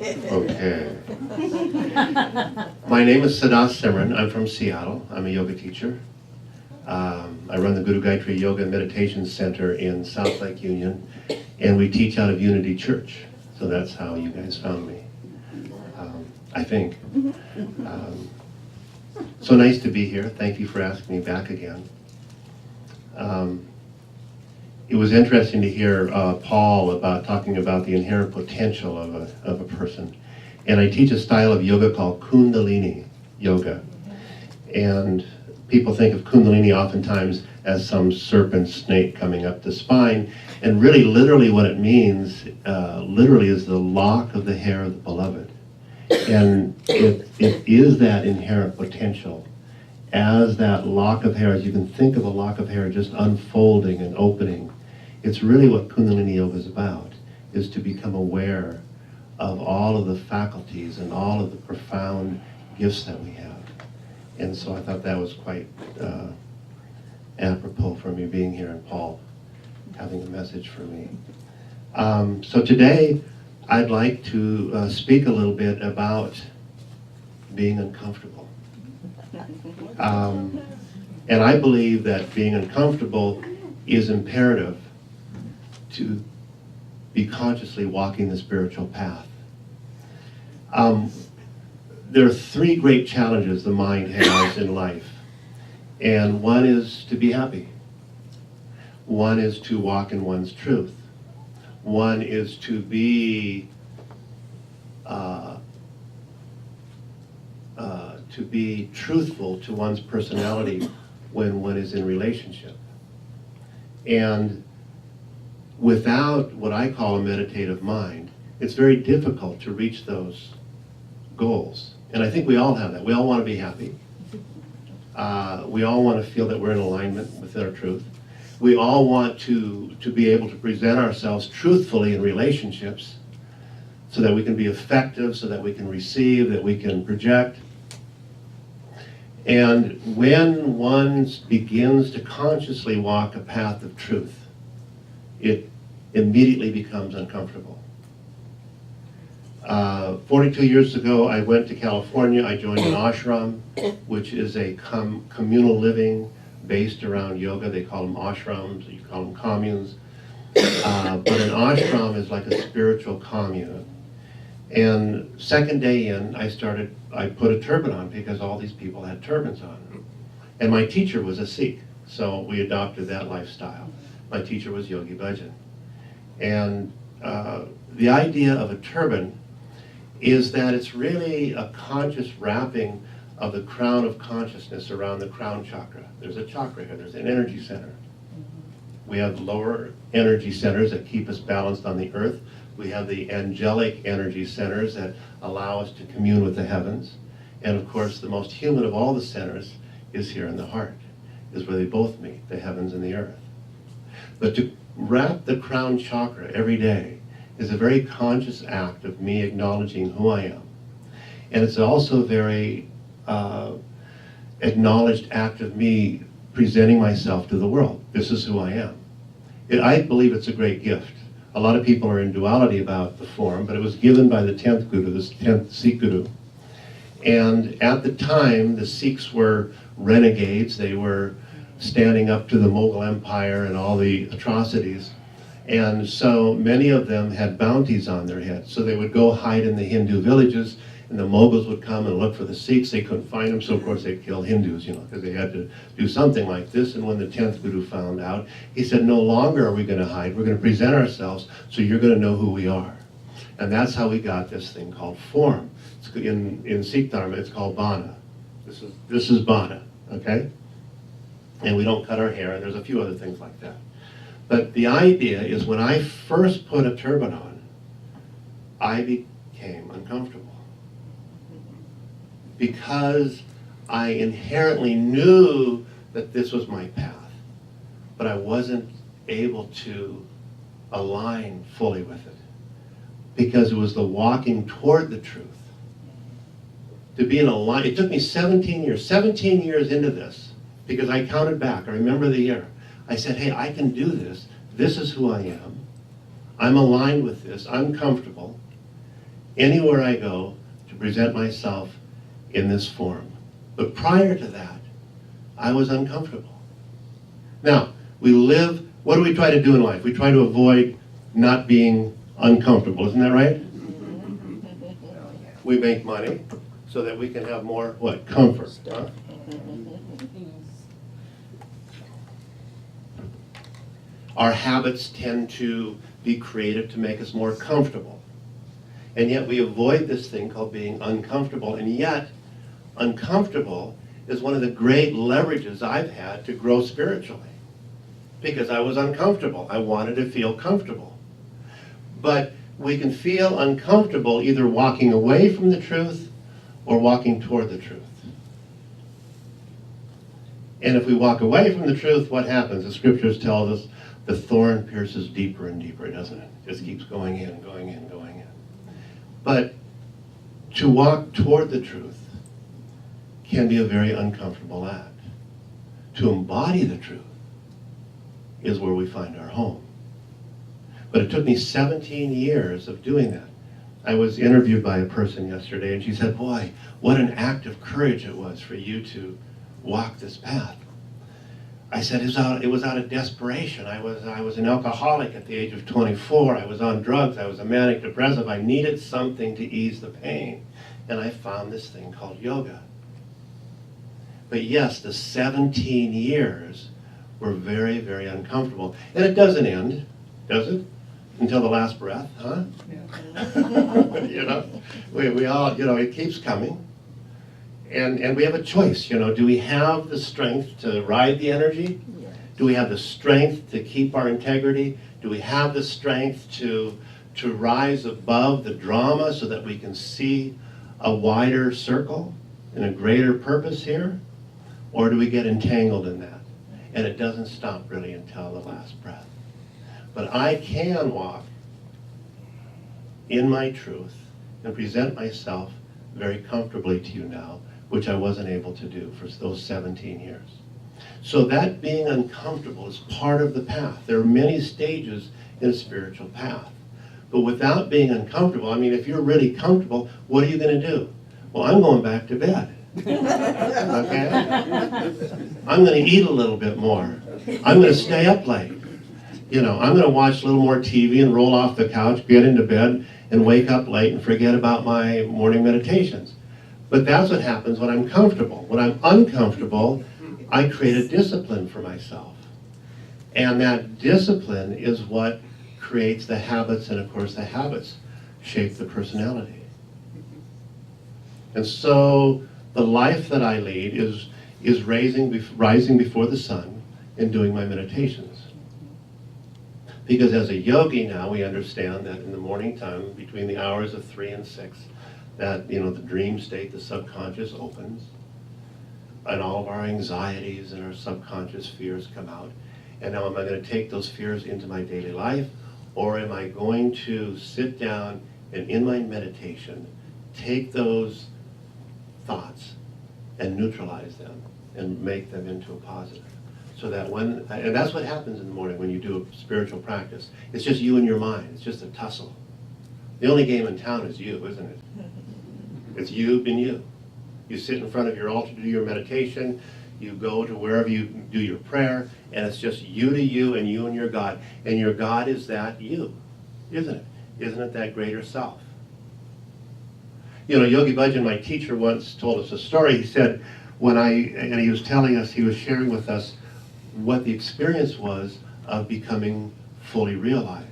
Okay. My name is Sada Simran. I'm from Seattle. I'm a yoga teacher. I run the Guru Gayatri Yoga and Meditation Center in South Lake Union, and we teach out of Unity Church. So that's how you guys found me, I think. So nice to be here. Thank you for asking me back again. It was interesting to hear Paul talking about the inherent potential of a person. And I teach a style of yoga called Kundalini yoga. And people think of Kundalini oftentimes as some serpent snake coming up the spine. And really, literally what it means, literally is the lock of the hair of the beloved. And it is that inherent potential. As that lock of hair, as you can think of a lock of hair just unfolding and opening, it's really what Kundalini Yoga is about, is to become aware of all of the faculties and all of the profound gifts that we have. And so I thought that was quite apropos for me being here and Paul having a message for me. So today I'd like to speak a little bit about being uncomfortable. And I believe that being uncomfortable is imperative to be consciously walking the spiritual path. There are three great challenges the mind has in life. And one is to be happy. One is to walk in one's truth. One is to be truthful to one's personality when one is in relationship. And without what I call a meditative mind, it's very difficult to reach those goals. And I think we all have that. We all want to be happy. We all want to feel that we're in alignment with our truth. We all want to be able to present ourselves truthfully in relationships so that we can be effective, so that we can receive, that we can project. And when one begins to consciously walk a path of truth, it immediately becomes uncomfortable. 42 years ago, I went to California. I joined an ashram, which is a communal living based around yoga. They call them ashrams, you call them communes. But an ashram is like a spiritual commune. And second day in, I put a turban on because all these people had turbans on. And my teacher was a Sikh, so we adopted that lifestyle. My teacher was Yogi Bhajan. And the idea of a turban is that it's really a conscious wrapping of the crown of consciousness around the crown chakra. There's a chakra here, there's an energy center. We have lower energy centers that keep us balanced on the earth. We have the angelic energy centers that allow us to commune with the heavens. And of course, the most human of all the centers is here in the heart, is where they both meet, the heavens and the earth. But to wrap the crown chakra every day is a very conscious act of me acknowledging who I am. And it's also a very acknowledged act of me presenting myself to the world. This is who I am. I believe it's a great gift. A lot of people are in duality about the form, but it was given by the 10th Guru, the 10th Sikh Guru. And at the time, the Sikhs were renegades. They were standing up to the Mughal Empire and all the atrocities. And so many of them had bounties on their heads. So they would go hide in the Hindu villages, and the Mughals would come and look for the Sikhs. They couldn't find them, so of course they'd kill Hindus, because they had to do something like this. And when the 10th Guru found out, he said, no longer are we going to hide. We're going to present ourselves, so you're going to know who we are. And that's how we got this thing called form. In Sikh Dharma, it's called Bana. This is Bana, okay? And we don't cut our hair, and there's a few other things like that. But the idea is when I first put a turban on, I became uncomfortable. Because I inherently knew that this was my path, but I wasn't able to align fully with it. Because it was the walking toward the truth. To be in alignment, it took me 17 years into this, because I counted back, I remember the year. I said, hey, I can do this. This is who I am. I'm aligned with this. I'm comfortable. anywhere I go to present myself in this form. But prior to that, I was uncomfortable. Now, what do we try to do in life? We try to avoid not being uncomfortable, isn't that right? We make money so that we can have more, what, comfort, huh? Our habits tend to be created to make us more comfortable. And yet we avoid this thing called being uncomfortable. And yet, uncomfortable is one of the great leverages I've had to grow spiritually. Because I was uncomfortable. I wanted to feel comfortable. But we can feel uncomfortable either walking away from the truth or walking toward the truth. And if we walk away from the truth, what happens? The scriptures tell us the thorn pierces deeper and deeper, doesn't it? It just keeps going in, going in, going in. But to walk toward the truth can be a very uncomfortable act. To embody the truth is where we find our home. But it took me 17 years of doing that. I was interviewed by a person yesterday, and she said, boy, what an act of courage it was for you to walk this path. I said, it was out of desperation. I was an alcoholic at the age of 24. I was on drugs. I was a manic depressive. I needed something to ease the pain. And I found this thing called yoga. But yes, the 17 years were very, very uncomfortable. And it doesn't end, does it? Until the last breath, huh? Yeah. You know, we all, you know, it keeps coming. And we have a choice, you know. Do we have the strength to ride the energy? Yes. Do we have the strength to keep our integrity? Do we have the strength to rise above the drama so that we can see a wider circle and a greater purpose here? Or do we get entangled in that? And it doesn't stop really until the last breath. But I can walk in my truth and present myself very comfortably to you now, which I wasn't able to do for those 17 years. So that being uncomfortable is part of the path. There are many stages in a spiritual path. But without being uncomfortable, I mean, if you're really comfortable, what are you going to do? Well, I'm going back to bed. Okay? I'm going to eat a little bit more. I'm going to stay up late. You know, I'm going to watch a little more TV and roll off the couch, get into bed, and wake up late and forget about my morning meditations. But that's what happens when I'm comfortable. When I'm uncomfortable, I create a discipline for myself. And that discipline is what creates the habits, and of course the habits shape the personality. And so the life that I lead is rising before the sun and doing my meditations. Because as a yogi now, we understand that in the morning time, between the hours of 3 and 6, that, you know, the dream state, the subconscious opens, and all of our anxieties and our subconscious fears come out. And now am I going to take those fears into my daily life, or am I going to sit down and in my meditation take those thoughts and neutralize them and make them into a positive? So that and that's what happens in the morning when you do a spiritual practice. It's just you and your mind. It's just a tussle. The only game in town is you, isn't it? It's you and you. You sit in front of your altar to do your meditation. You go to wherever you do your prayer, and it's just you to you and your God. And your God is that you, isn't it? Isn't it that greater self? You know, Yogi Bhajan, my teacher, once told us a story. He said, and he was telling us, he was sharing with us what the experience was of becoming fully realized.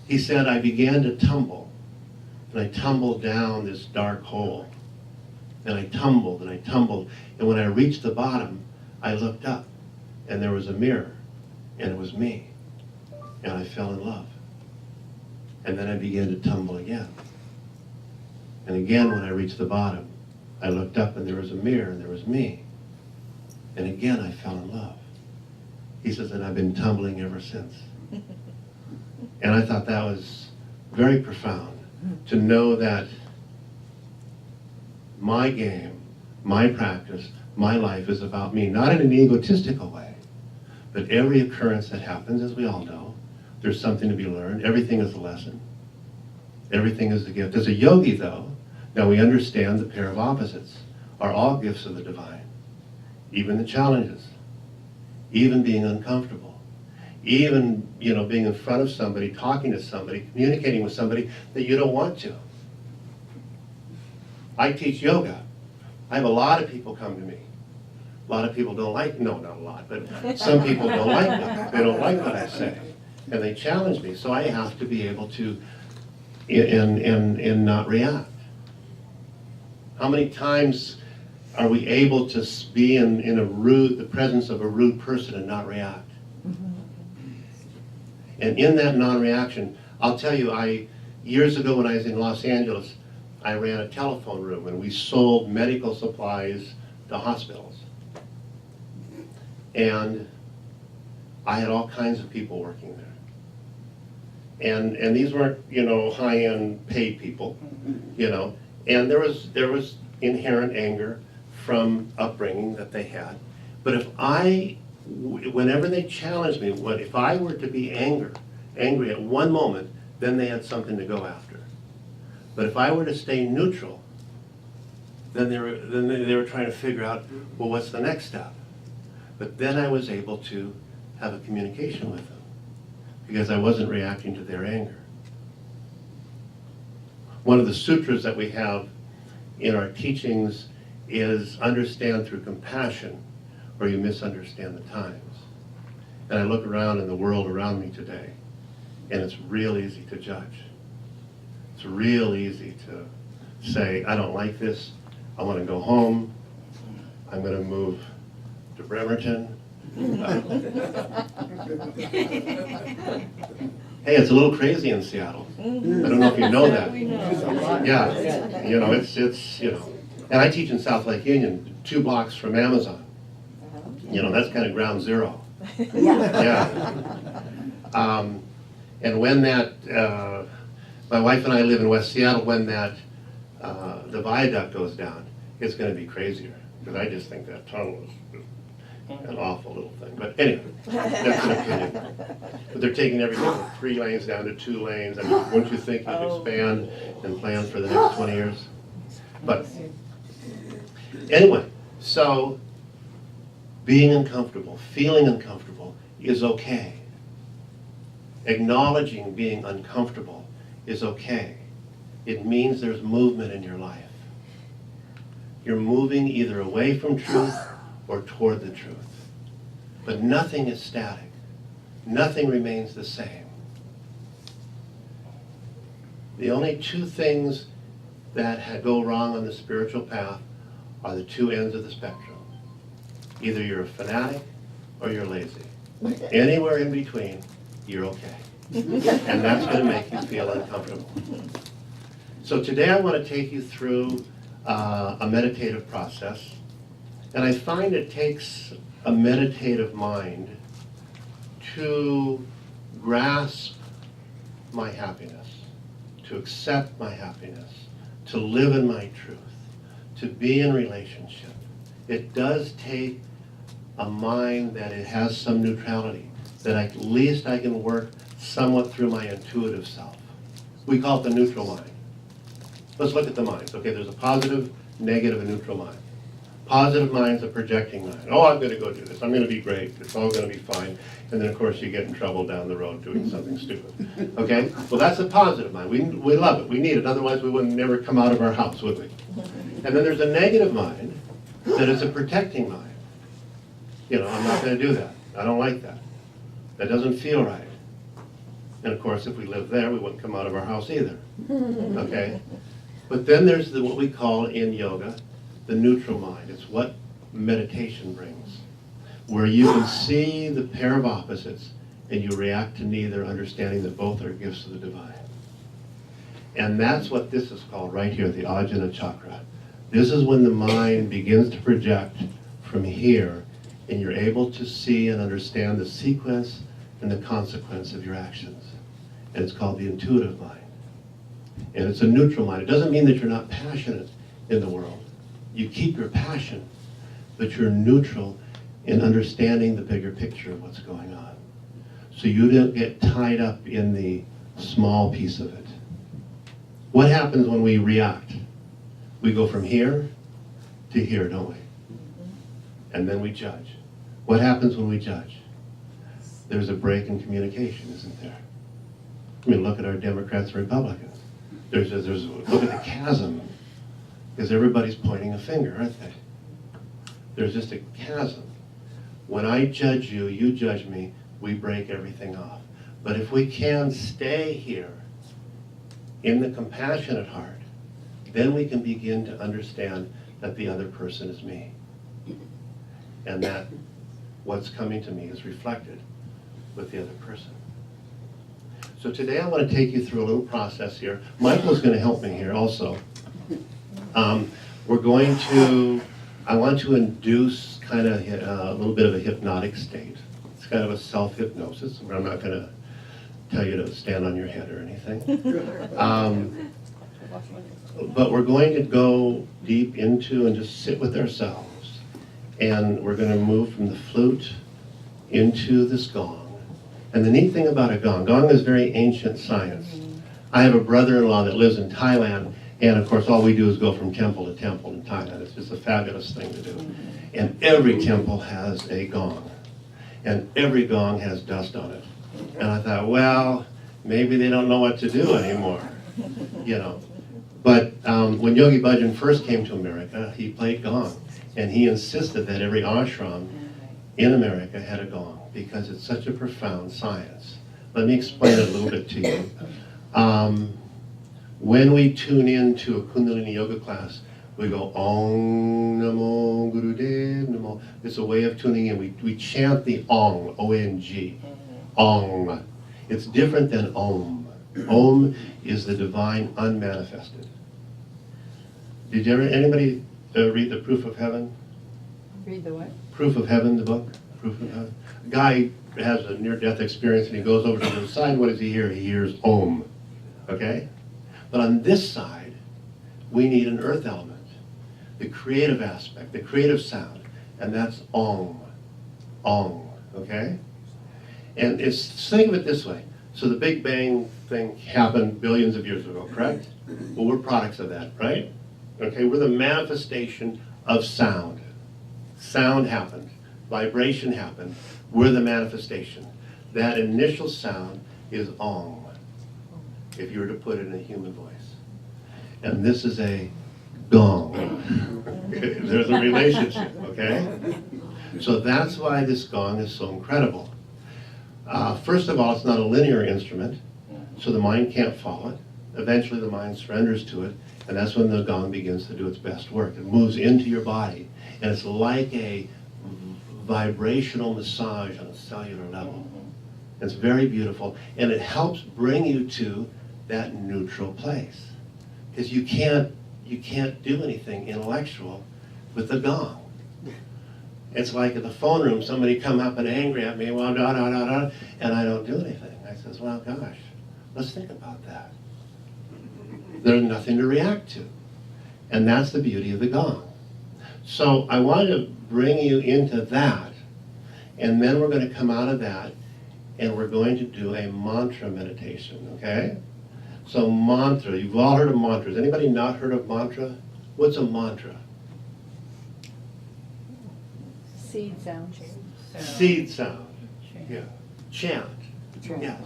He said, I began to tumble, and I tumbled down this dark hole. And I tumbled, and I tumbled, and when I reached the bottom, I looked up, and there was a mirror, and it was me, and I fell in love. And then I began to tumble again. And again, when I reached the bottom, I looked up, and there was a mirror, and there was me. And again, I fell in love. He says, and I've been tumbling ever since. And I thought that was very profound, to know that my game, my practice, my life is about me, not in an egotistical way, but every occurrence that happens, as we all know, there's something to be learned. Everything is a lesson. Everything is a gift. As a yogi, though, now we understand the pair of opposites are all gifts of the divine. Even the challenges, even being uncomfortable, even, being in front of somebody, talking to somebody, communicating with somebody that you don't want to. I teach yoga. I have a lot of people come to me. A lot of people don't like, no, not a lot, but some people don't like me. They don't like what I say. And they challenge me. So I have to be able to, and not react. How many times are we able to be in the presence of a rude person and not react? And in that non-reaction, I'll tell you, years ago when I was in Los Angeles, I ran a telephone room and we sold medical supplies to hospitals. And I had all kinds of people working there. And these weren't, high-end paid people, And there was inherent anger from upbringing that they had. But whenever they challenged me, if I were to be angry at one moment, then they had something to go after. But if I were to stay neutral, then they were trying to figure out, well, what's the next step? But then I was able to have a communication with them because I wasn't reacting to their anger. One of the sutras that we have in our teachings is understand through compassion, or you misunderstand the times. And I look around in the world around me today, and it's real easy to judge. It's real easy to say, I don't like this, I want to go home, I'm going to move to Bremerton. Hey, it's a little crazy in Seattle. I don't know if you know that. Yeah, it's. And I teach in South Lake Union, 2 blocks from Amazon. That's kind of ground zero. Yeah. And when that, my wife and I live in West Seattle, when that, the viaduct goes down, it's going to be crazier. Because I just think that tunnel is an awful little thing. But anyway, that's an opinion. But they're taking everything from 3 lanes down to 2 lanes. I mean, wouldn't you think you'd expand and plan for the next 20 years? But anyway, so being uncomfortable, feeling uncomfortable is okay. Acknowledging being uncomfortable is okay. It means there's movement in your life. You're moving either away from truth or toward the truth. But nothing is static. Nothing remains the same. The only 2 things that go wrong on the spiritual path are the 2 ends of the spectrum. Either you're a fanatic or you're lazy. Anywhere in between, you're okay. And that's going to make you feel uncomfortable. So today I want to take you through a meditative process. And I find it takes a meditative mind to grasp my happiness, to accept my happiness, to live in my truth, to be in relationship. It does take a mind that it has some neutrality, that at least I can work somewhat through my intuitive self. We call it the neutral mind. Let's look at the minds. Okay, there's a positive, negative, and neutral mind. Positive mind's a projecting mind. Oh, I'm going to go do this. I'm going to be great. It's all going to be fine. And then, of course, you get in trouble down the road doing something stupid. Okay? Well, that's a positive mind. We love it. We need it. Otherwise, we wouldn't never come out of our house, would we? And then there's a negative mind that is a protecting mind. I'm not going to do that. I don't like that. That doesn't feel right. And, of course, if we lived there, we wouldn't come out of our house either. Okay? But then there's what we call in yoga the neutral mind. It's what meditation brings, where you can see the pair of opposites and you react to neither, understanding that both are gifts of the divine. And that's what this is called right here, the Ajna chakra. This is when the mind begins to project from here and you're able to see and understand the sequence and the consequence of your actions. And it's called the intuitive mind. And it's a neutral mind. It doesn't mean that you're not passionate in the world. You keep your passion, but you're neutral in understanding the bigger picture of what's going on. So you don't get tied up in the small piece of it. What happens when we react? We go from here to here, don't we? And then we judge. What happens when we judge? There's a break in communication, isn't there? I mean, look at our Democrats and Republicans. Look at the chasm, because everybody's pointing a finger, aren't they? There's just a chasm. When I judge you, you judge me, we break everything off. But if we can stay here in the compassionate heart, then we can begin to understand that the other person is me. And that what's coming to me is reflected with the other person. So today I want to take you through a little process here. Michael's going to help me here also. I want to induce kind of a little bit of a hypnotic state. It's kind of a self-hypnosis, where I'm not going to tell you to stand on your head or anything. But we're going to go deep into and just sit with ourselves. And we're going to move from the flute into this gong. And the neat thing about a gong is very ancient science. I have a brother-in-law that lives in Thailand, and of course all we do is go from temple to temple in Thailand. It's just a fabulous thing to do. And every temple has a gong. And every gong has dust on it. And I thought, well, maybe they don't know what to do anymore, you know. But when Yogi Bhajan first came to America, he played gong. And he insisted that every ashram in America had a gong, because it's such a profound science. Let me explain it a little bit to you. When we tune in to a Kundalini yoga class, we go Om Namo Gurudev Namo. It's a way of tuning in. We chant the Ong, O-N-G. Ong. It's different than Om. Om is the divine unmanifested. Did anybody read The Proof of Heaven? Read the what? Proof of Heaven, the book? Proof of Heaven. A guy has a near-death experience and he goes over to the other side. What does he hear? He hears Om. Okay? But on this side, we need an earth element, the creative aspect, the creative sound, and that's Ong. Ong. Okay? And think of it this way. So the Big Bang thing happened billions of years ago, correct? Well, we're products of that, right? Okay, we're the manifestation of sound. Sound happened. Vibration happened. We're the manifestation. That initial sound is Ong, if you were to put it in a human voice. And this is a gong. There's a relationship, okay? So that's why this gong is so incredible. First of all, it's not a linear instrument, so the mind can't follow it. Eventually the mind surrenders to it, and that's when the gong begins to do its best work. It moves into your body, and it's like a vibrational massage on a cellular level. It's very beautiful, and it helps bring you to that neutral place. Because you can't do anything intellectual with the gong. It's like at the phone room, somebody come up and angry at me, well, and I don't do anything. I says, well, gosh, let's think about that. There's nothing to react to. And that's the beauty of the gong. So I want to bring you into that, and then we're going to come out of that, and we're going to do a mantra meditation, okay? So mantra, you've all heard of mantras. Anybody not heard of mantra? What's a mantra? Seed sound. Seed sound. Yeah. Chant. Yes.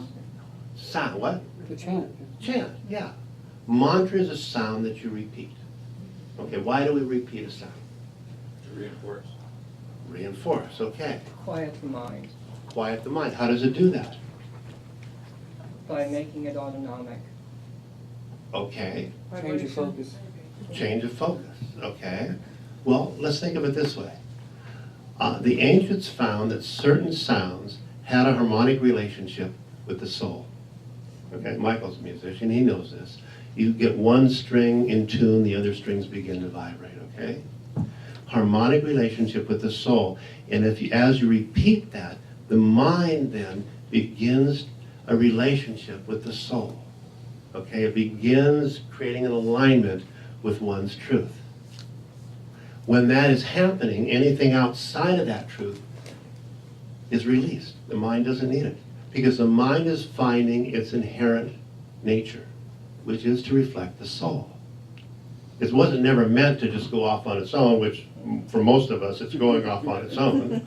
Sound. What? To chant. Chant. Yeah. Mantra is a sound that you repeat. Okay. Why do we repeat a sound? To reinforce. Reinforce. Okay. Quiet the mind Quiet the mind. How does it do that? by making it autonomic. Okay. Change your focus. Change of focus. Okay. Well, let's think of it this way. The ancients found that certain sounds had a harmonic relationship with the soul. Okay, Michael's a musician, he knows this. You get one string in tune, the other strings begin to vibrate, okay? Harmonic relationship with the soul. And as you repeat that, the mind then begins a relationship with the soul. Okay, it begins creating an alignment with one's truth. When that is happening, anything outside of that truth is released. The mind doesn't need it, because the mind is finding its inherent nature. which is to reflect the soul. It wasn't never meant to just go off on its own, which for most of us, it's going off on its own.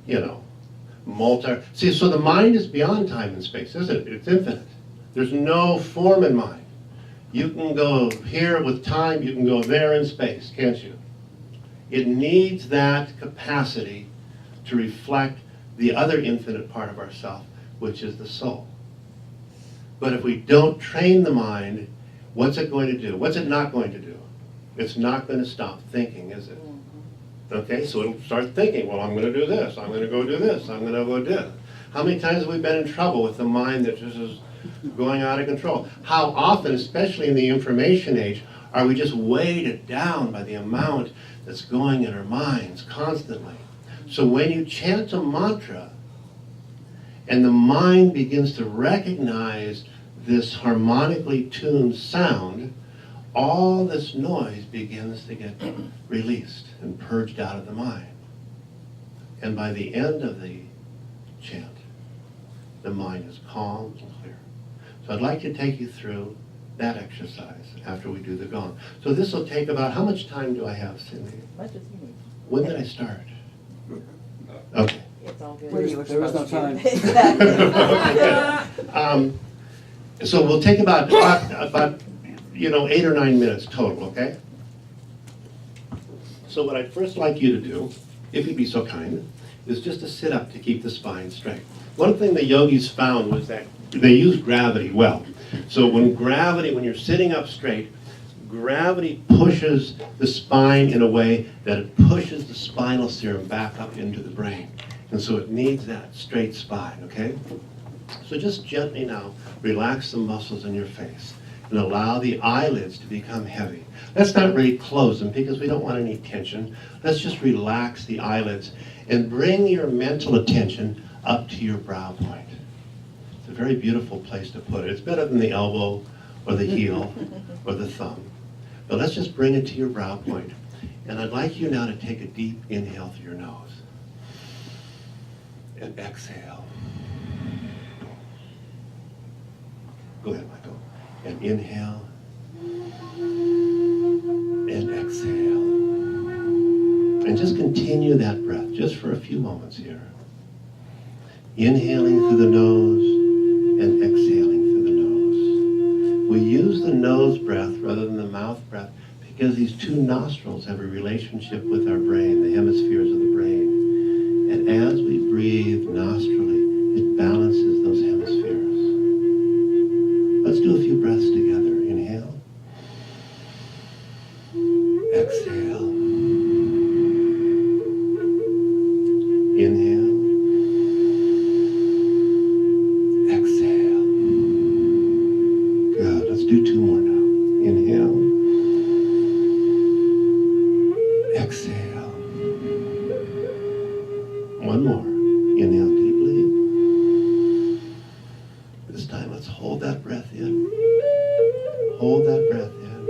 You know, see, so the mind is beyond time and space, isn't it? It's infinite. There's no form in mind. You can go here with time, you can go there in space, can't you? It needs that capacity to reflect the other infinite part of ourself, which is the soul. But if we don't train the mind, what's it going to do? What's it not going to do? It's not going to stop thinking, is it? Okay, so it'll start thinking, well, I'm going to do this, I'm going to go do this, I'm going to go do this. How many times have we been in trouble with the mind that just is going out of control? How often, especially in the information age, are we just weighted down by the amount that's going in our minds constantly? So when you chant a mantra, and the mind begins to recognize this harmonically tuned sound, all this noise begins to get released and purged out of the mind. And by the end of the chant, the mind is calm and clear. So I'd like to take you through that exercise after we do the gong. So this will take about, how much time do I have, Cindy? Much as you need. When did I start? Okay. It's all good. There was no time. So we'll take about 8 or 9 minutes total, okay? So what I'd first like you to do, if you'd be so kind, is just to sit up to keep the spine straight. One thing the yogis found was that they use gravity well. So when you're sitting up straight, gravity pushes the spine in a way that it pushes the spinal serum back up into the brain. And so it needs that straight spine, okay? So just gently now, relax the muscles in your face and allow the eyelids to become heavy. Let's not really close them because we don't want any tension. Let's just relax the eyelids and bring your mental attention up to your brow point. It's a very beautiful place to put it. It's better than the elbow or the heel or the thumb. But let's just bring it to your brow point. And I'd like you now to take a deep inhale through your nose. And exhale. Go ahead, Michael. And inhale. And exhale. And just continue that breath just for a few moments here. Inhaling through the nose and exhaling through the nose. We use the nose breath rather than the mouth breath because these two nostrils have a relationship with our brain, the hemispheres of the brain. And as we breathe nostrily, it balances those hemispheres. Let's do a few breaths together. Inhale. Exhale. Inhale. Exhale. Good. Let's do 2 more now. Inhale. Exhale. 1 more. Inhale deeply. This time let's hold that breath in. Hold that breath in.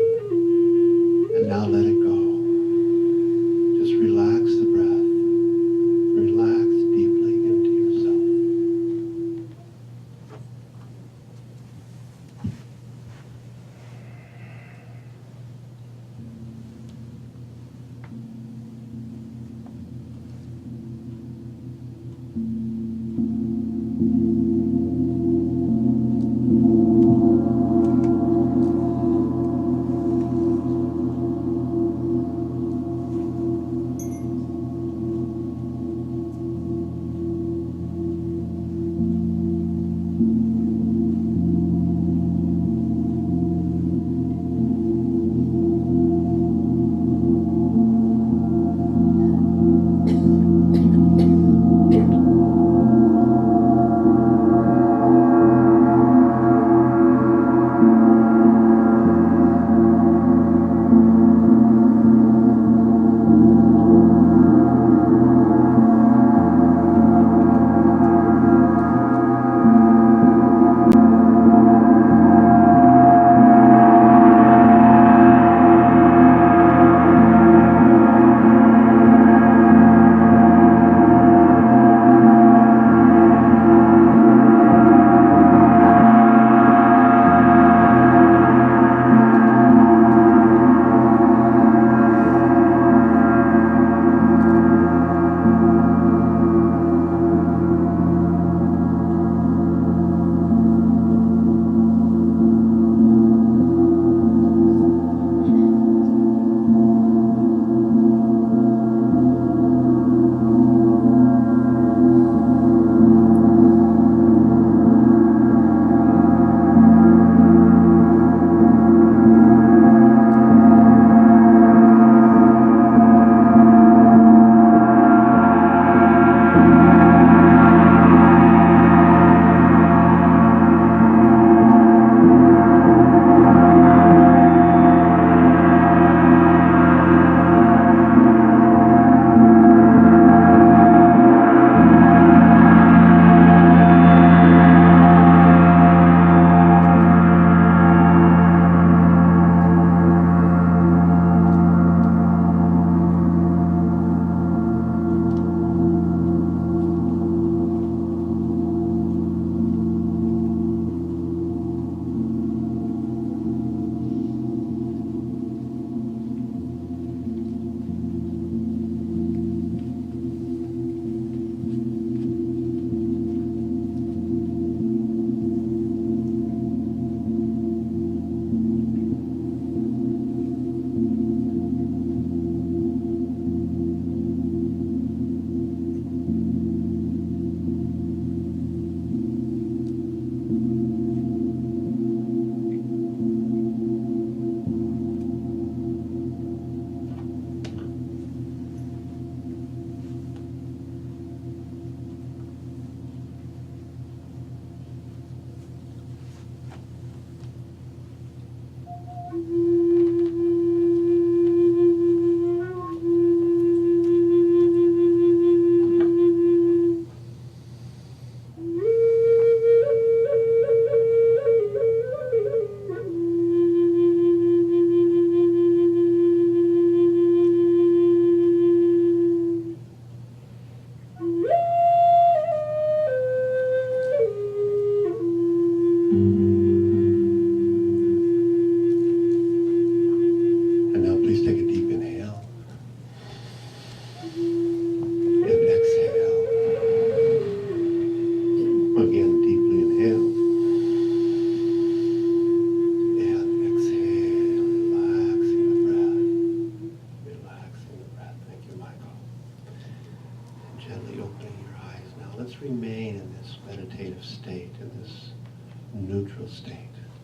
And now let it go.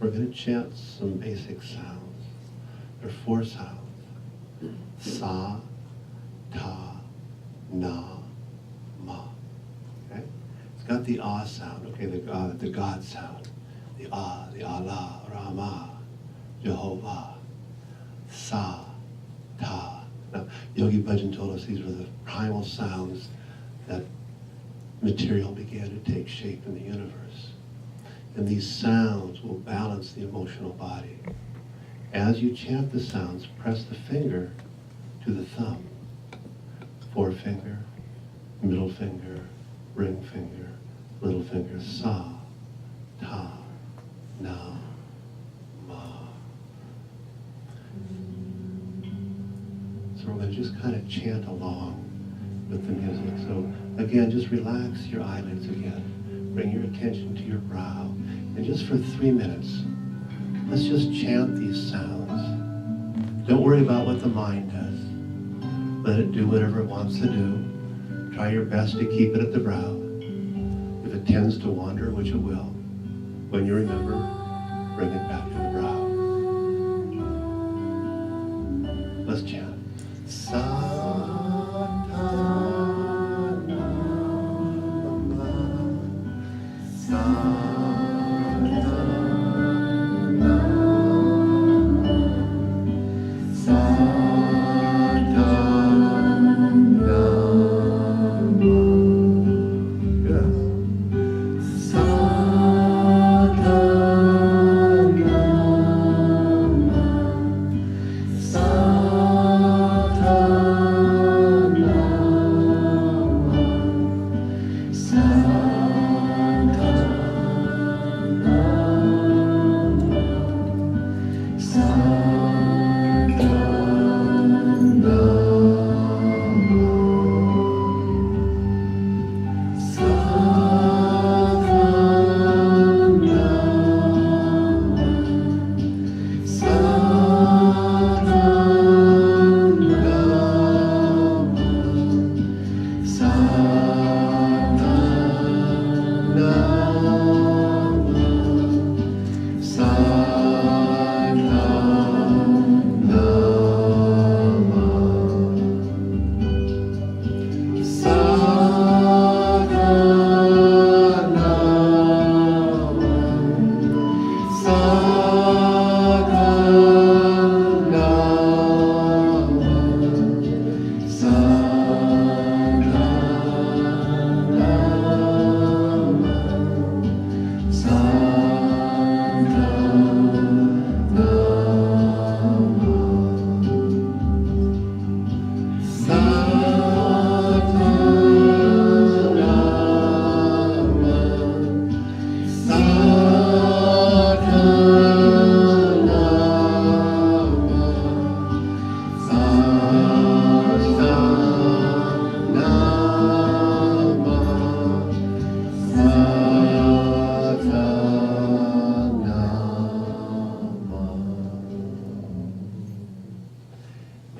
we're going to chant some basic sounds. There are 4 sounds. Sa, ta, na, ma. Okay? It's got the ah sound, okay, the God sound. The ah, the Allah, Rama, Jehovah, sa, ta. Now, Yogi Bhajan told us these were the primal sounds that material began to take shape in the universe. And these sounds will balance the emotional body. As you chant the sounds, press the finger to the thumb. Forefinger, middle finger, ring finger, little finger. Sa, ta, na, ma. So we're going to just kind of chant along with the music. So again, just relax your eyelids again. Bring your attention to your brow. And just for 3 minutes, let's just chant these sounds. Don't worry about what the mind does. Let it do whatever it wants to do. Try your best to keep it at the brow. If it tends to wander, which it will, when you remember, bring it back to the brow. Let's chant. Sa, ta, na, ma. Sa, ta, na, ma. Sa, ta, na, ma. Good. Sa, ta, na, ma. Sa, ta, na, ma. Sa, ta, na, ma. Sa, ta, na,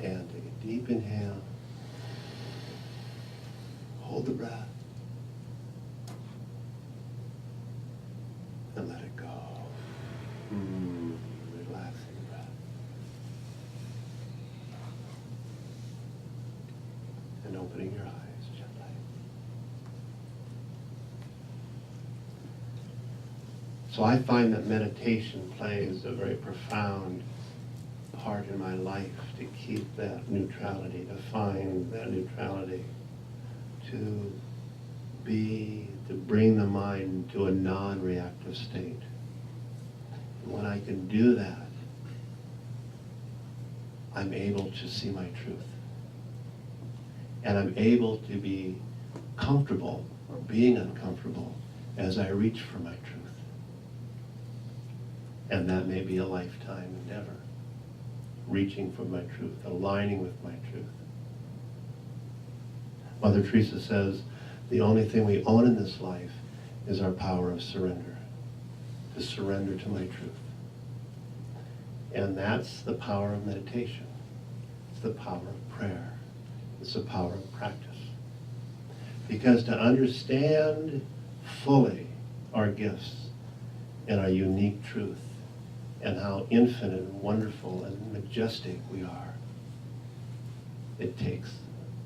And take a deep inhale. Hold the breath. And let it go. Relaxing the breath. And opening your eyes gently. So I find that meditation plays a very profound part in my life to keep that neutrality, to find that neutrality, to bring the mind to a non-reactive state. And when I can do that, I'm able to see my truth. And I'm able to be comfortable or being uncomfortable as I reach for my truth. And that may be a lifetime endeavor. Reaching for my truth, aligning with my truth. Mother Teresa says, the only thing we own in this life is our power of surrender. To surrender to my truth. And that's the power of meditation. It's the power of prayer. It's the power of practice. Because to understand fully our gifts and our unique truth and how infinite and wonderful and majestic we are. It takes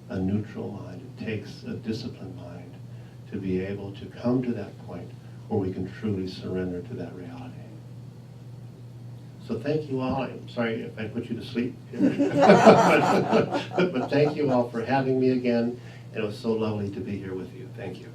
a neutral mind, it takes a disciplined mind to be able to come to that point where we can truly surrender to that reality. So thank you all. I'm sorry if I put you to sleep. but thank you all for having me again. It was so lovely to be here with you. Thank you.